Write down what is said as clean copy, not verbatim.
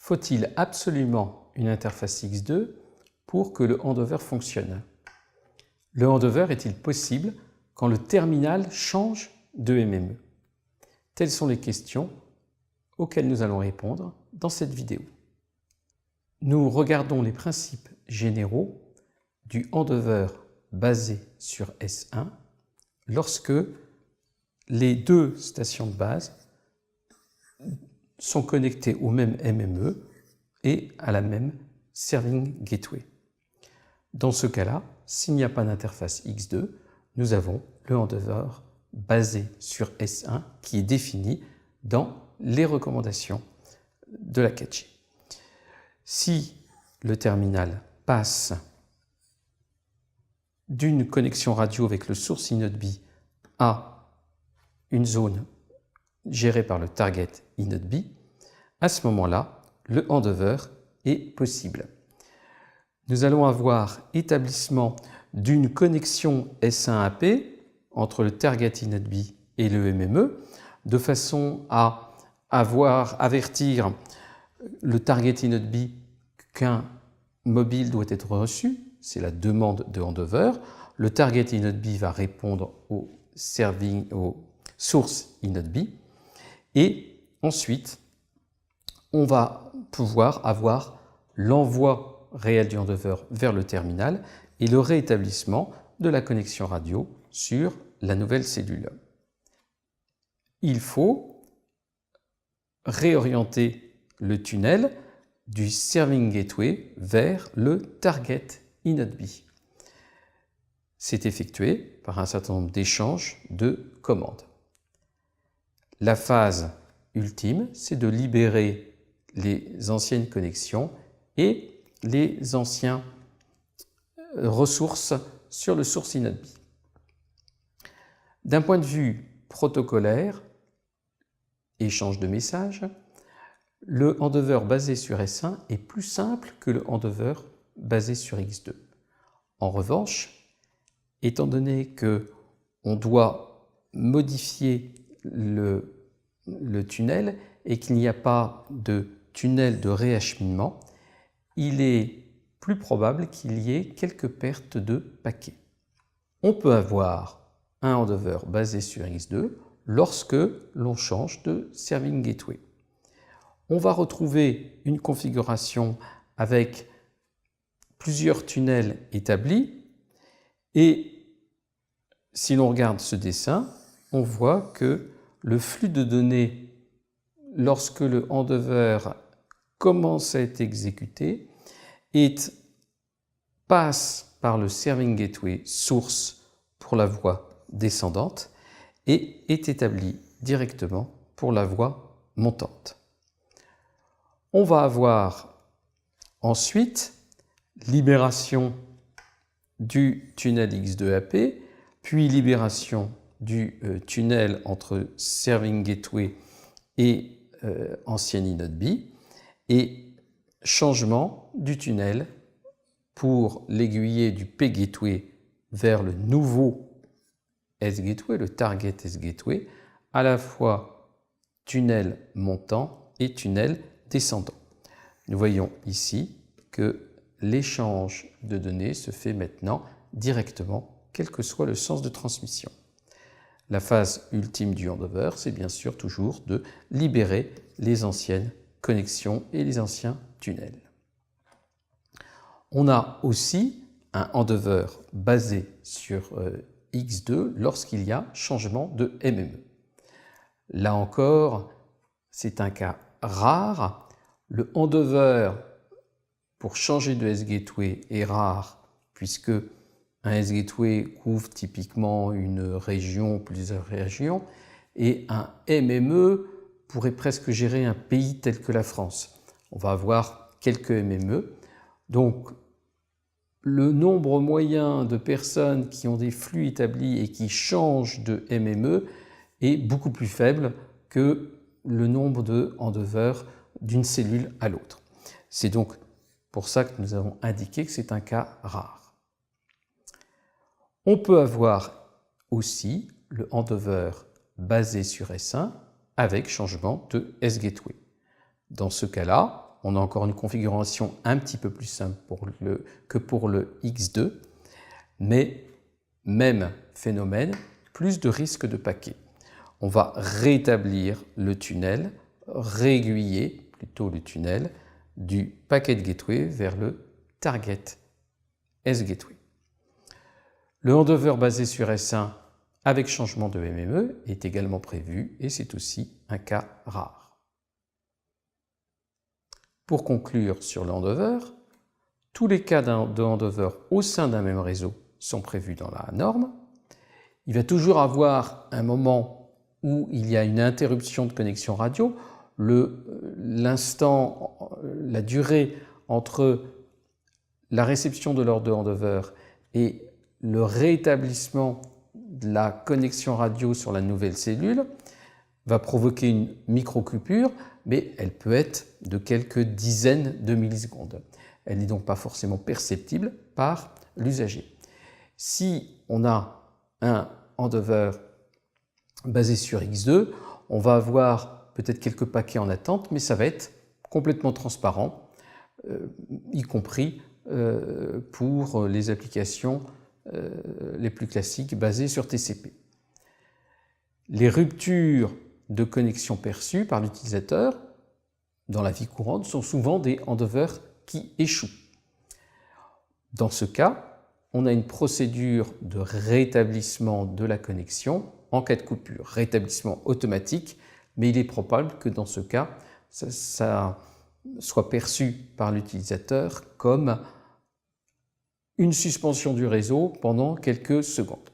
Faut-il absolument une interface X2 pour que le handover fonctionne? Le handover est-il possible quand le terminal change de MME? Telles sont les questions auxquelles nous allons répondre dans cette vidéo. Nous regardons les principes généraux du handover basé sur S1 lorsque les deux stations de base sont connectées au même MME et à la même Serving Gateway. Dans ce cas-là, s'il n'y a pas d'interface X2, nous avons le handover basé sur S1 qui est défini dans les recommandations de la 4G. Si le terminal passe d'une connexion radio avec le source InnodeB à une zone gérée par le target InnodeB, à ce moment-là, le handover est possible. Nous allons avoir établissement d'une connexion S1AP entre le target InnodeB et le MME, de façon à avertir le target InnodeB qu'un mobile doit être reçu, c'est la demande de handover. Le target InnodeB va répondre au source InnodeB et ensuite on va pouvoir avoir l'envoi réel du handover vers le terminal et le réétablissement de la connexion radio sur la nouvelle cellule. Il faut réorienter le tunnel du Serving Gateway vers le Target InnodeB. C'est effectué par un certain nombre d'échanges de commandes. La phase ultime, c'est de libérer les anciennes connexions et les anciennes ressources sur le source InnodeB. D'un point de vue protocolaire, échange de messages, le handover basé sur S1 est plus simple que le handover basé sur X2. En revanche, étant donné qu'on doit modifier le tunnel et qu'il n'y a pas de tunnel de réacheminement, il est plus probable qu'il y ait quelques pertes de paquets. On peut avoir un handover basé sur X2 lorsque l'on change de Serving Gateway. On va retrouver une configuration avec plusieurs tunnels établis et si l'on regarde ce dessin, on voit que le flux de données, lorsque le handover commence à être exécuté, passe par le Serving Gateway source pour la voie descendante et est établi directement pour la voie montante. On va avoir ensuite libération du tunnel X2AP, puis libération du tunnel entre Serving Gateway et ancienne InnodeB et changement du tunnel pour l'aiguiller du P-Gateway vers le nouveau S-Gateway, le Target S-Gateway, à la fois tunnel montant et tunnel descendant. Nous voyons ici que l'échange de données se fait maintenant directement, quel que soit le sens de transmission. La phase ultime du handover, c'est bien sûr toujours de libérer les anciennes connexions et les anciens tunnels. On a aussi un handover basé sur X2 lorsqu'il y a changement de MME. Là encore, c'est un cas rare. Le handover pour changer de S-Gateway est rare puisque un S-Gateway couvre typiquement une région, plusieurs régions, et un MME pourrait presque gérer un pays tel que la France. On va avoir quelques MME. Donc, le nombre moyen de personnes qui ont des flux établis et qui changent de MME est beaucoup plus faible que le nombre de handovers d'une cellule à l'autre. C'est donc pour ça que nous avons indiqué que c'est un cas rare. On peut avoir aussi le handover basé sur S1 avec changement de S-Gateway. Dans ce cas-là, on a encore une configuration un petit peu plus simple que pour le X2, mais même phénomène, plus de risque de paquet. On va rétablir le tunnel, réaiguiller plutôt le tunnel du packet gateway vers le target S-gateway. Le handover basé sur S1 avec changement de MME est également prévu et c'est aussi un cas rare. Pour conclure sur le handover, tous les cas de handover au sein d'un même réseau sont prévus dans la norme. Il va toujours avoir un moment où il y a une interruption de connexion radio. L'instant, la durée entre la réception de l'ordre de handover et le rétablissement de la connexion radio sur la nouvelle cellule va provoquer une micro-coupure, mais elle peut être de quelques dizaines de millisecondes. Elle n'est donc pas forcément perceptible par l'usager. Si on a un handover basé sur X2, on va avoir peut-être quelques paquets en attente, mais ça va être complètement transparent, y compris pour les applications les plus classiques basées sur TCP. Les ruptures de connexion perçues par l'utilisateur dans la vie courante sont souvent des handovers qui échouent. Dans ce cas, on a une procédure de rétablissement de la connexion en cas de coupure, rétablissement automatique, mais il est probable que dans ce cas, ça soit perçu par l'utilisateur comme une suspension du réseau pendant quelques secondes.